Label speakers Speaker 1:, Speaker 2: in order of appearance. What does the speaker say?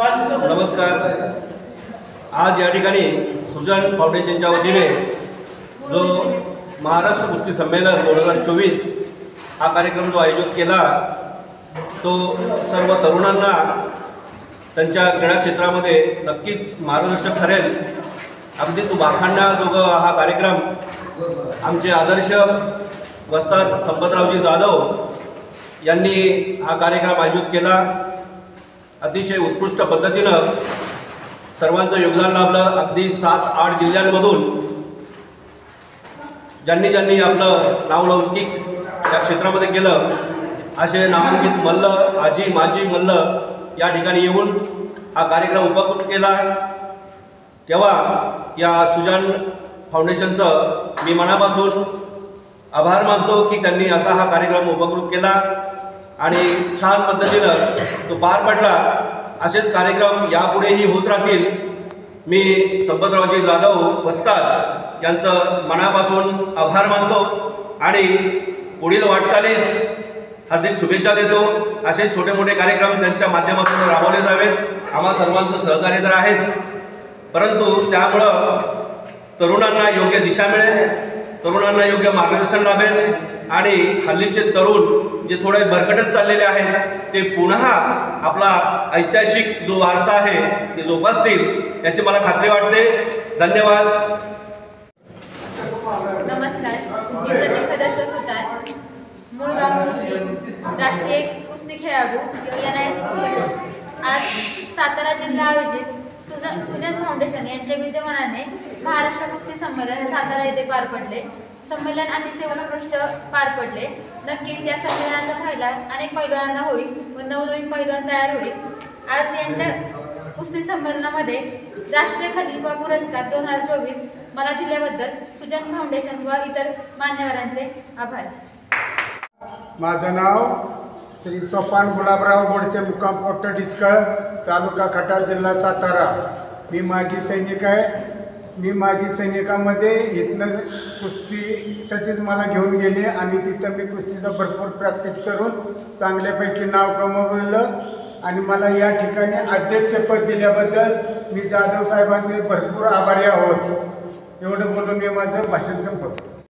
Speaker 1: नमस्कार। आज या ठिकाणी सुजन फाउंडेशनच्या वतीने जो महाराष्ट्र कुस्ती संमेलन 2024 हा कार्यक्रम जो आयोजित केला तो सर्व तरुणांना त्यांच्या क्रीडा क्षेत्रामध्ये नक्कीच मार्गदर्शक ठरेल। अगदीच वाखाणण्याजोगा हा कार्यक्रम आमचे आदर्श वस्ताद संपतरावजी जाधव यांनी हा कार्यक्रम आयोजित केला। अतिशय उत्कृष्ट पद्धतीनं सर्वांचं योगदान लाभलं। अगदी 7-8 जिल्ह्यांमधून ज्यांनी आपलं नावलौकिक या क्षेत्रामध्ये केलं असे नामांकित मल्ल आजी माजी मल्ल या ठिकाणी येऊन हा कार्यक्रम उपकृत केला। तेव्हा या सुजान फाउंडेशनचं मी मनापासून आभार मानतो की त्यांनी असा हा कार्यक्रम उपकृत केला आणि छान पद्धतीनं तो पार पडला। असेच कार्यक्रम यापुढेही होत राहतील। मी संपतरावजी जाधव वस्ताद यांचं मनापासून आभार मानतो आणि पुढील वाटचालीस हार्दिक शुभेच्छा देतो। असे छोटे मोठे कार्यक्रम त्यांच्या माध्यमातून राबवले जावेत। आम्हा सर्वांचं सहकार्य तर आहेच, परंतु त्यामुळं तरुणांना योग्य दिशा मिळेल, तरुणांना योग्य मार्गदर्शन लाभेल आणि हल्लीचे तरुण जे थोडे भरकटत चाललेले आहेत ते पुन्हा आपला ऐतिहासिक जो वारसा आहे ते जोपासतील याची मला खात्री वाटते। धन्यवाद।
Speaker 2: नमस्कार, मी प्रतीक्षा दर्शक सुतार, मुळगाव मुळशी, राष्ट्रीय कुस्ती खेळाडू NIS कुस्ती कोच। आज सातारा जिल्हा आयोजित सुजन फाउंडेशन यांच्या विद्यमानाने महाराष्ट्र कुस्ती संमेलन सातारा येथे पार पडले। संमेलन अतिशय उत्कृष्ट पार पडले। नक्कीच या संमेलनाचा फायदा अनेक पैलवानांना होईल व नवनवीन पैलवान तयार होईल। आज यांच्या कुस्ती संमेलनामध्ये राष्ट्रीय खलीफा पुरस्कार 2024 मला दिल्याबद्दल सुजन फाउंडेशन व इतर मान्यवरांचे आभार।
Speaker 3: माझं नाव श्री सोपान गुलाबराव गोडसे, मुक्काम पोस्ट डिस्कळ, तालुका खटाव, जिल्हा सातारा। मी माजी सैनिक आहे। मी माजी सैनिकामध्ये इथनं कुस्तीसाठीच मला घेऊन गेले आणि तिथं मी कुस्तीचं भरपूर प्रॅक्टिस करून चांगल्यापैकी नाव कमवलं आणि मला या ठिकाणी अध्यक्षपद दिल्याबद्दल मी जाधव साहेबांचे भरपूर आभारी आहोत। एवढं बोलून मी माझं भाषण संपवतो।